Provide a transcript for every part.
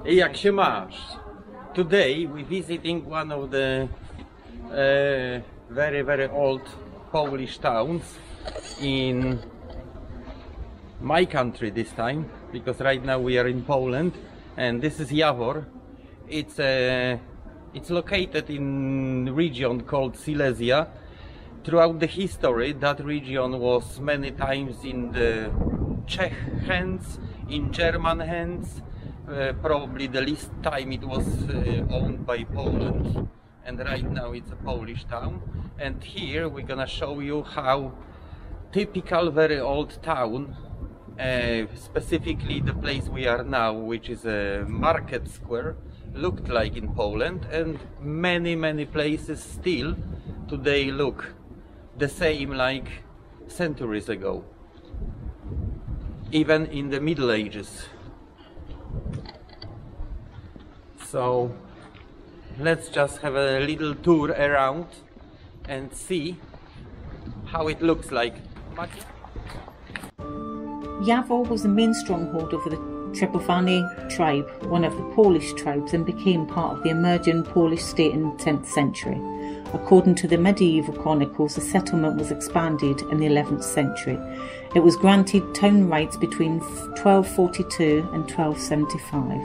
Jak się masz? Today we're visiting one of the very old Polish towns in my country this time, because right now we are in Poland, and this is Jawor. It's located in region called Silesia. Throughout the history, that region was many times in the Czech hands, in German hands. Probably the least time it was owned by Poland, and right now it's a Polish town. And here we're gonna show you how typical very old town, specifically the place we are now, which is a market square, looked like in Poland, and many places still today look the same like centuries ago, even in the Middle Ages. So let's just have a little tour around and see how it looks like. Jawor was the main stronghold of the Trebowani tribe, one of the Polish tribes, and became part of the emerging Polish state in the 10th century. According to the medieval chronicles, the settlement was expanded in the 11th century. It was granted town rights between 1242 and 1275.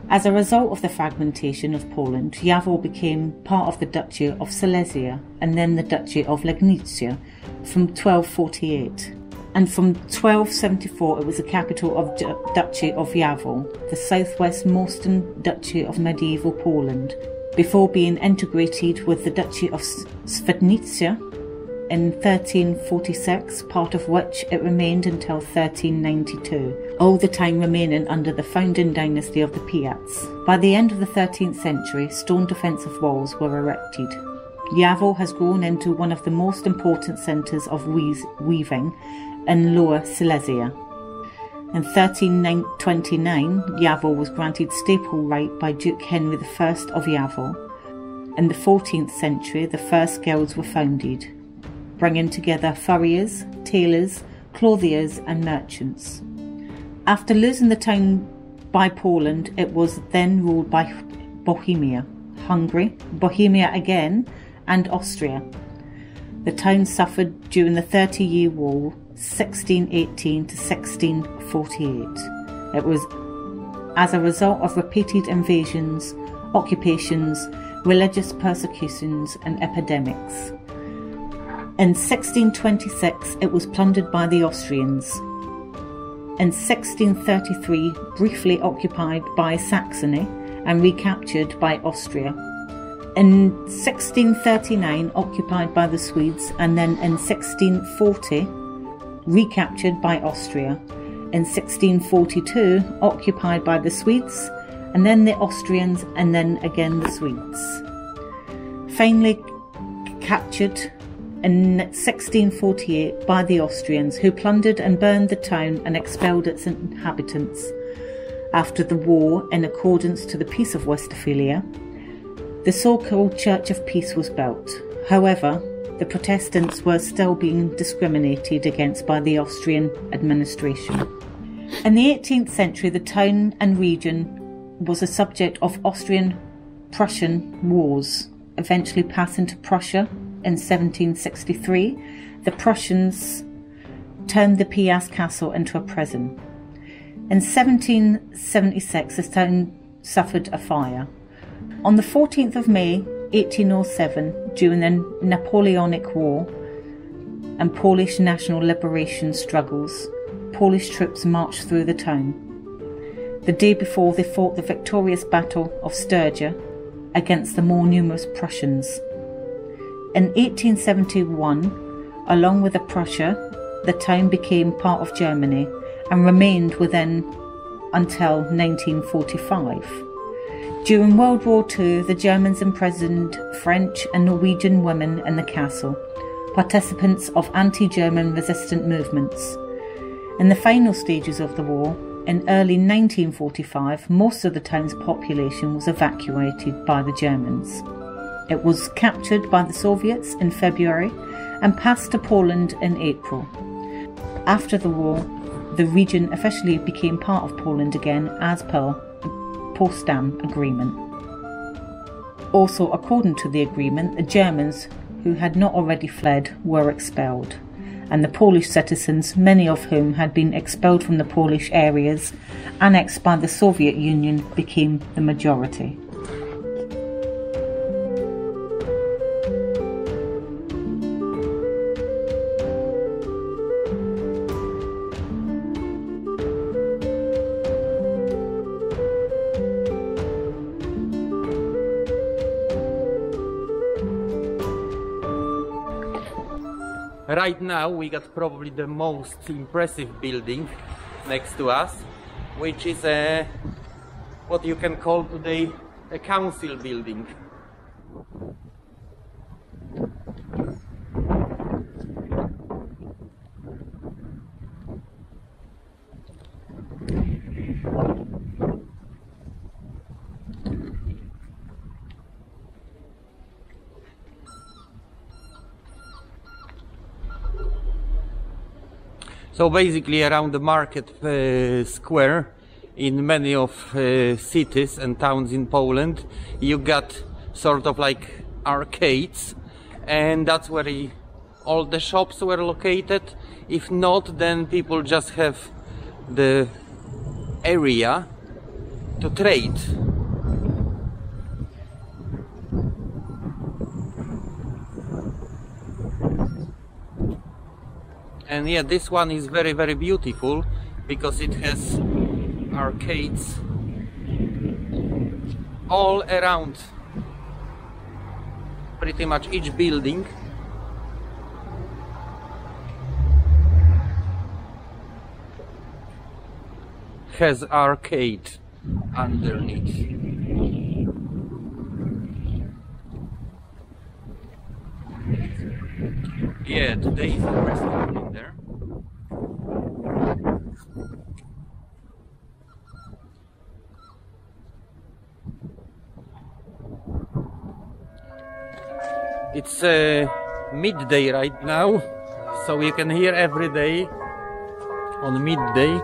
As a result of the fragmentation of Poland, Jawor became part of the Duchy of Silesia and then the Duchy of Legnica from 1248. And from 1274 it was the capital of Duchy of Jawor, the southwestmost duchy of medieval Poland, before being integrated with the Duchy of Świdnica in 1346, part of which it remained until 1392, all the time remaining under the founding dynasty of the Piats. By the end of the 13th century, stone defensive walls were erected. Jawor has grown into one of the most important centres of weaving in Lower Silesia. In 1329, Jawor was granted staple right by Duke Henry I of Jawor. In the 14th century, the first guilds were founded, bringing together furriers, tailors, clothiers and merchants. After losing the town by Poland, it was then ruled by Bohemia, Hungary, Bohemia again, and Austria. The town suffered during the 30-Year War, 1618 to 1648. It was as a result of repeated invasions, occupations, religious persecutions and epidemics. In 1626 it was plundered by the Austrians. In 1633 briefly occupied by Saxony and recaptured by Austria. In 1639 occupied by the Swedes, and then in 1640 recaptured by Austria. In 1642 occupied by the Swedes, and then the Austrians, and then again the Swedes. Finally captured in 1648 by the Austrians, who plundered and burned the town and expelled its inhabitants. After the war, in accordance to the Peace of Westphalia, the so-called Church of Peace was built. However, the Protestants were still being discriminated against by the Austrian administration. In the 18th century, the town and region was a subject of Austrian-Prussian wars, eventually passing to Prussia in 1763. The Prussians turned the Piast castle into a prison. In 1776, the town suffered a fire. On the 14th of May 1807, during the Napoleonic War and Polish national liberation struggles, Polish troops marched through the town. The day before, they fought the victorious Battle of Sturga against the more numerous Prussians. In 1871, along with Prussia, the town became part of Germany and remained within until 1945. During World War II, the Germans imprisoned French and Norwegian women in the castle, participants of anti-German resistant movements. In the final stages of the war, in early 1945, most of the town's population was evacuated by the Germans. It was captured by the Soviets in February and passed to Poland in April. After the war, the region officially became part of Poland again as per the Potsdam Agreement. Also, according to the agreement, the Germans who had not already fled were expelled, and the Polish citizens, many of whom had been expelled from the Polish areas annexed by the Soviet Union, became the majority. Right now we got probably the most impressive building next to us, which is what you can call today a council building. So basically around the market square in many of cities and towns in Poland, you got sort of like arcades, and that's where all the shops were located. If not, then people just have the area to trade. And yeah, this one is very, very beautiful because it has arcades all around pretty much each building. Has arcade underneath. Yeah, today is the restaurant in there. It's midday right now, so you can hear every day on midday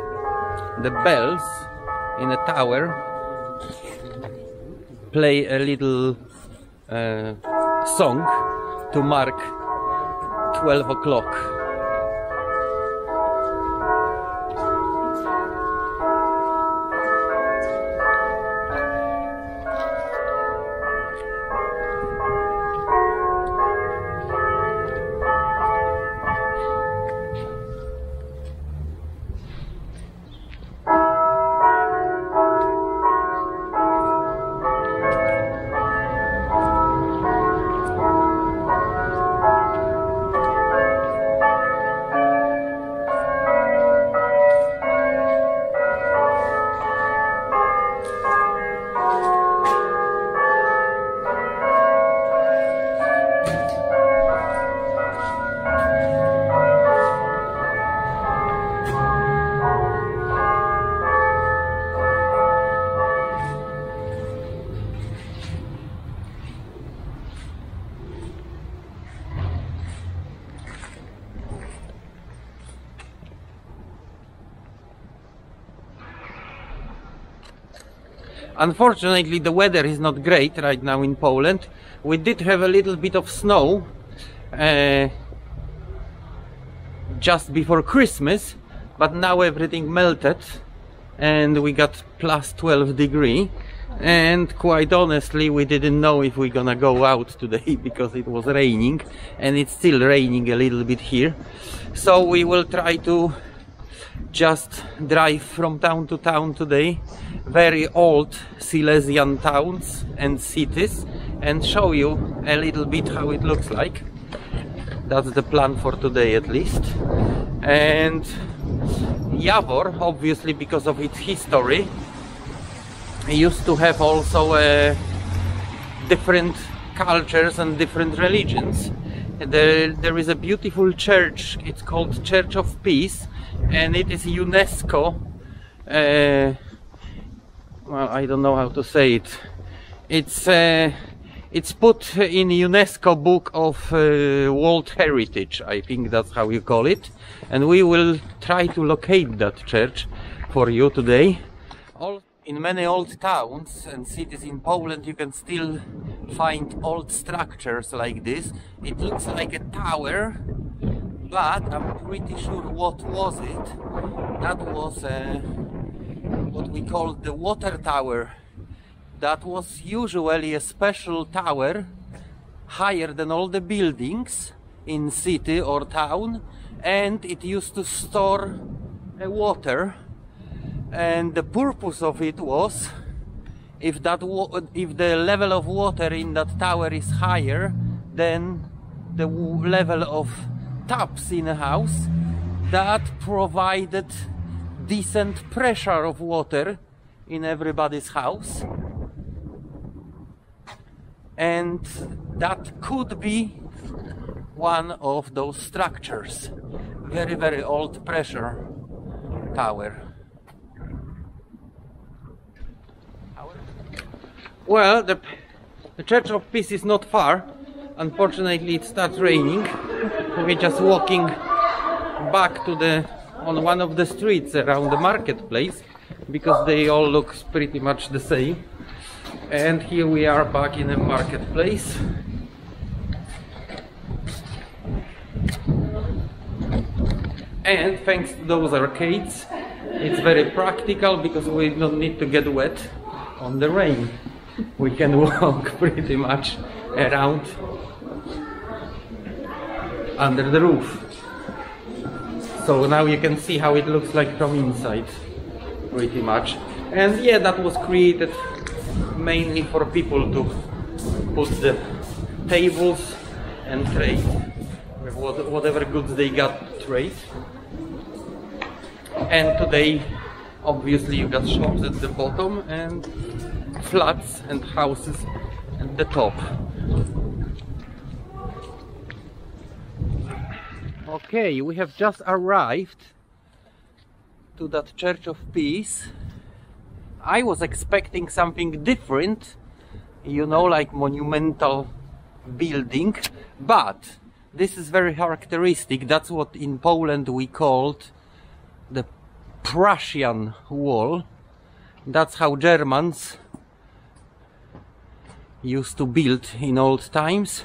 the bells in a tower play a little song to mark 12 o'clock. Unfortunately, the weather is not great right now in Poland. We did have a little bit of snow just before Christmas, but now everything melted and we got plus 12 degrees. And quite honestly, we didn't know if we're gonna go out today because it was raining, and it's still raining a little bit here. So we will try to just drive from town to town today, very old Silesian towns and cities, and show you a little bit how it looks like. That's the plan for today at least. And Jawor, obviously because of its history, used to have also different cultures and different religions. There is a beautiful church, it's called Church of Peace, and it is UNESCO, well, I don't know how to say it. It's It's put in UNESCO Book of World Heritage, I think that's how you call it. And we will try to locate that church for you today. In many old towns and cities in Poland you can still find old structures like this. It looks like a tower, but I'm pretty sure what was it? That was what we call the water tower. That was usually a special tower higher than all the buildings in city or town, and it used to store water. And the purpose of it was, if the level of water in that tower is higher than the level of taps in a house, that provided decent pressure of water in everybody's house. And that could be one of those structures. Very, very old pressure tower. Well, the Church of Peace is not far. Unfortunately, it starts raining. We're just walking back on one of the streets around the marketplace, because they all look pretty much the same. And here we are back in the marketplace. And thanks to those arcades, it's very practical because we don't need to get wet on the rain. We can walk pretty much around under the roof. So now you can see how it looks like from inside, pretty much. And yeah, that was created mainly for people to put the tables and trade with whatever goods they got to trade. And today, obviously, you got shops at the bottom and flats and houses at the top. Okay, we have just arrived to that Church of Peace. I was expecting something different, you know, like monumental building, but this is very characteristic. That's what in Poland we called the Prussian wall. That's how Germans used to build in old times.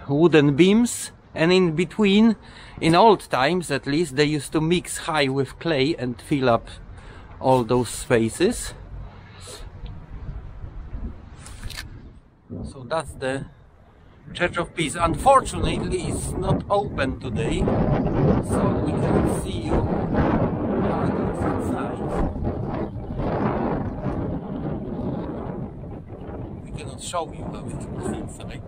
Wooden beams, and in between, in old times at least, they used to mix high with clay and fill up all those spaces. So that's the Church of Peace. Unfortunately, it's not open today, so we can see you inside. We cannot show you how it looks inside.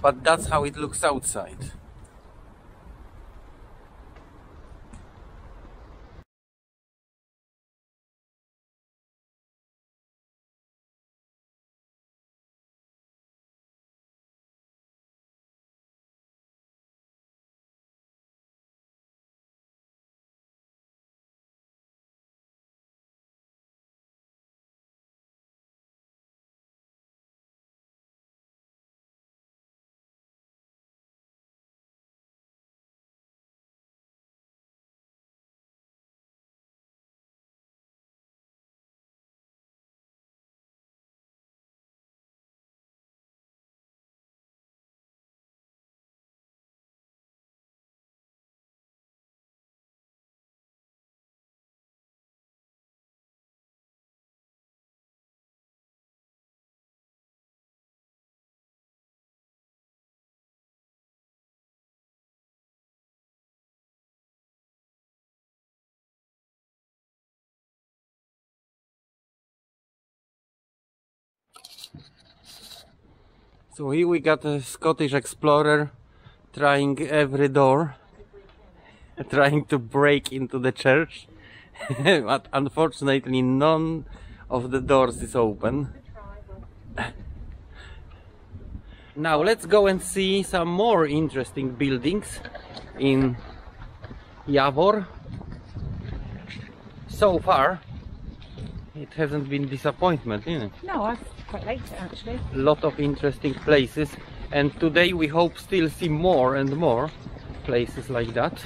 But that's how it looks outside. So here we got a Scottish explorer trying every door, trying to break into the church, but unfortunately none of the doors is open. Now let's go and see some more interesting buildings in Jawor. So far it hasn't been disappointment, isn't it? No, I quite liked it actually. Lot of interesting places, and today we hope still see more and more places like that.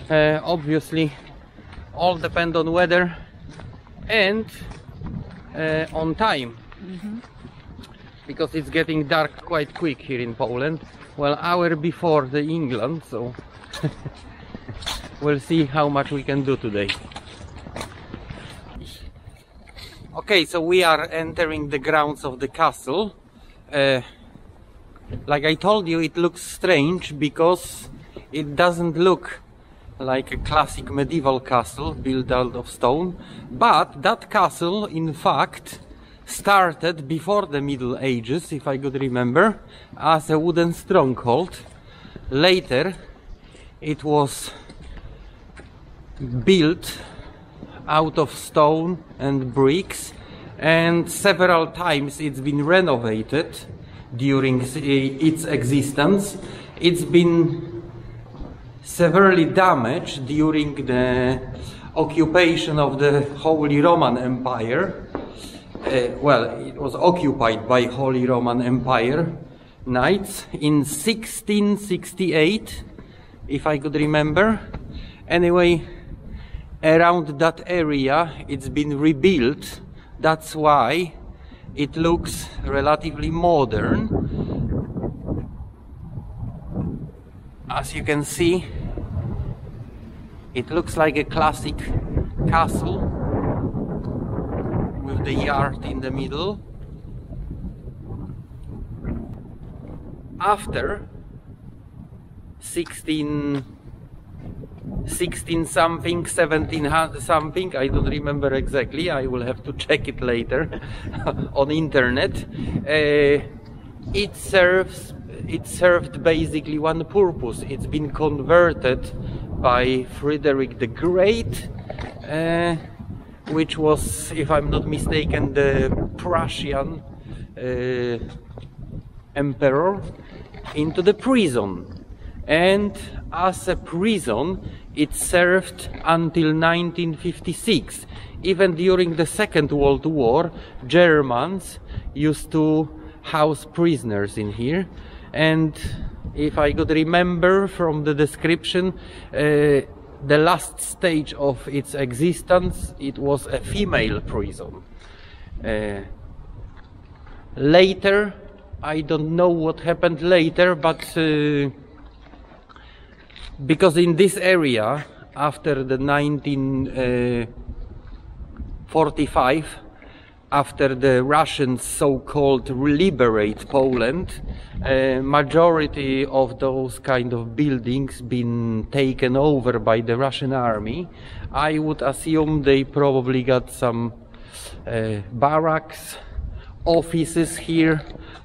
Obviously all depend on weather and on time, because it's getting dark quite quick here in Poland. Well, hour before the England, so we'll see how much we can do today. Okay, so we are entering the grounds of the castle. Like I told you, it looks strange because it doesn't look like a classic medieval castle built out of stone, but that castle in fact started before the Middle Ages, if I could remember, as a wooden stronghold. Later it was built out of stone and bricks, and several times it's been renovated during its existence. It's been severely damaged during the occupation of the Holy Roman Empire. Well, it was occupied by Holy Roman Empire knights in 1668, if I could remember. Anyway, around that area it's been rebuilt. That's why it looks relatively modern. As you can see, it looks like a classic castle with the yard in the middle. After 16 something, 17 something, I don't remember exactly, I will have to check it later on internet. It served basically one purpose. It's been converted by Frederick the Great, which was, if I'm not mistaken, the Prussian emperor, into the prison. And as a prison it served until 1956. Even during the Second World War, Germans used to house prisoners in here. And if I could remember from the description, the last stage of its existence, it was a female prison. Later, I don't know what happened later, but because in this area, after the 1945, after the Russians so-called liberate Poland, majority of those kind of buildings been taken over by the Russian army. I would assume they probably got some barracks, offices here,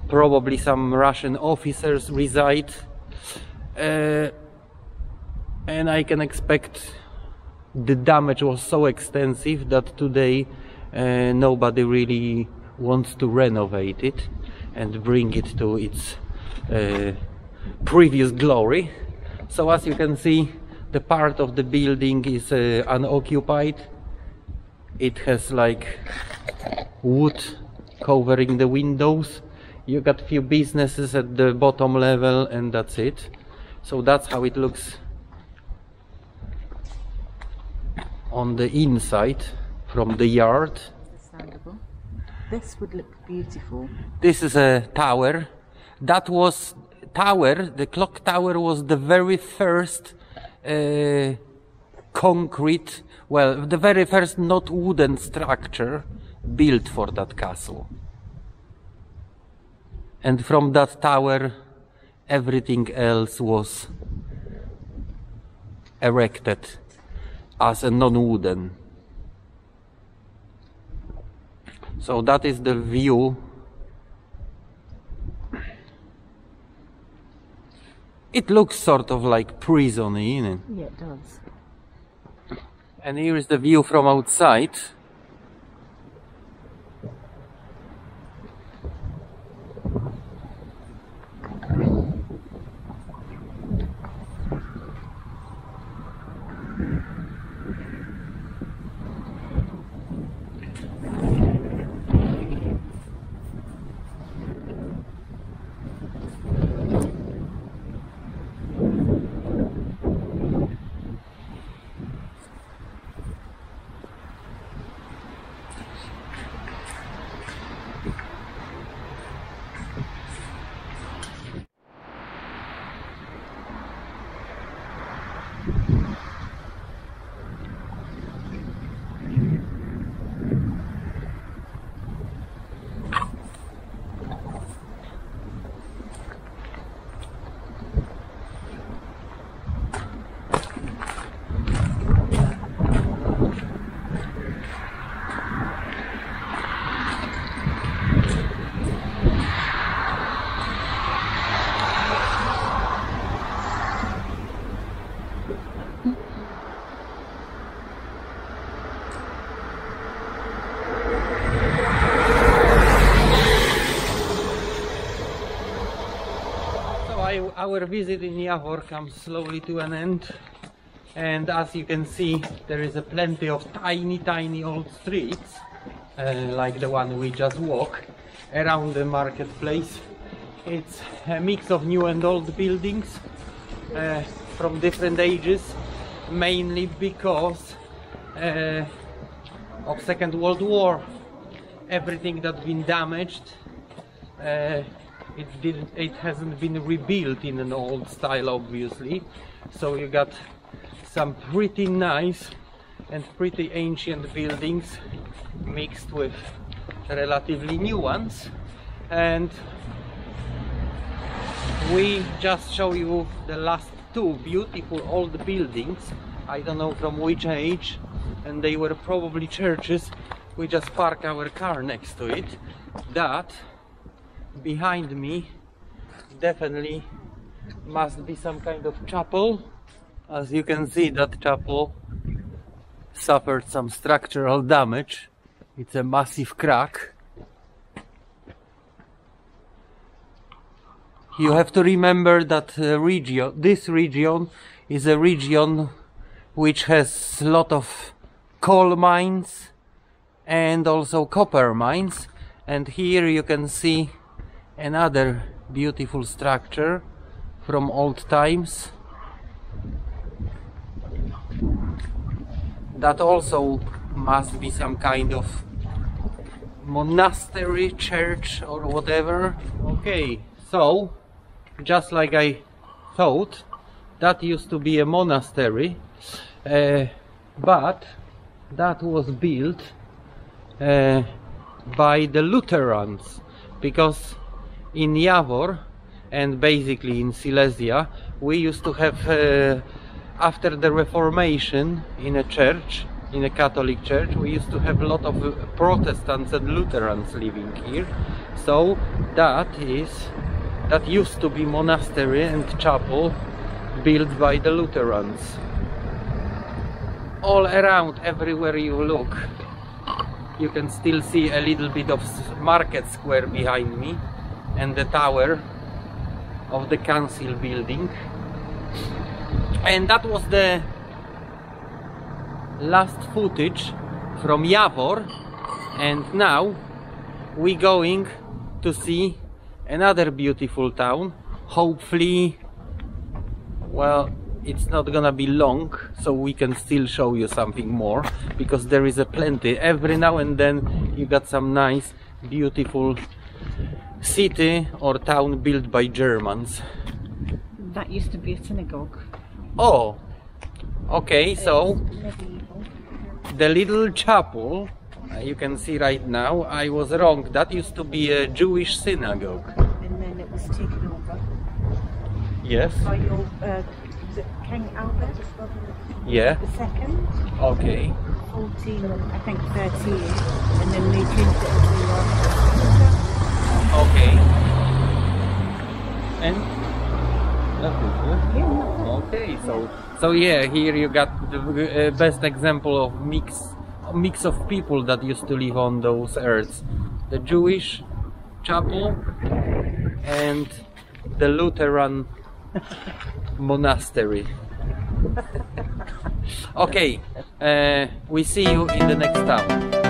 probably some Russian officers reside, and I can expect the damage was so extensive that today nobody really wants to renovate it and bring it to its previous glory. So as you can see, the part of the building is unoccupied. It has like wood covering the windows. You got few businesses at the bottom level, and that's it. So that's how it looks on the inside from the yard. Understandable. This would look beautiful. This is a tower. That was tower, the clock tower was the very first concrete, well, the very first not wooden structure built for that castle. And from that tower everything else was erected as a non-wooden. So that is the view. It looks sort of like prison-y, isn't it? Yeah, it does. And here is the view from outside. our visit in Jawor comes slowly to an end, and as you can see, there is a plenty of tiny old streets, like the one we just walked around the marketplace. It's a mix of new and old buildings from different ages, mainly because of Second World War. Everything that's been damaged, it hasn't been rebuilt in an old style, obviously. So you got some pretty nice and pretty ancient buildings mixed with relatively new ones, and we just show you the last two beautiful old buildings. I don't know from which age, and they were probably churches. We just park our car next to it. That behind me definitely must be some kind of chapel. As you can see, that chapel suffered some structural damage. It's a massive crack. You have to remember that this region is a region which has a lot of coal mines and also copper mines, and here you can see another beautiful structure from old times that also must be some kind of monastery, church or whatever. Okay, so just like I thought, that used to be a monastery, but that was built by the Lutherans, because in Jawor and basically in Silesia we used to have after the Reformation in a church, in a Catholic church, we used to have a lot of Protestants and Lutherans living here. So that used to be monastery and chapel built by the Lutherans. All around, everywhere you look, you can still see a little bit of market square behind me and the tower of the council building. And that was the last footage from Jawor, and now we're going to see another beautiful town. Hopefully, well, it's not gonna be long, so we can still show you something more, because there is a plenty. Every now and then you got some nice beautiful city or town built by Germans. That used to be a synagogue. Oh, okay, so the little chapel you can see right now, I was wrong, that used to be a Jewish synagogue. And then it was taken over. Yes. By your King Albert, Yeah. the second. Okay. 14, I think 13, and then they changed it into Okay. And that's it, yeah? yeah. Okay, so yeah, here you got the best example of mix of people that used to live on those earths. The Jewish chapel and the Lutheran monastery. Okay, we see you in the next town.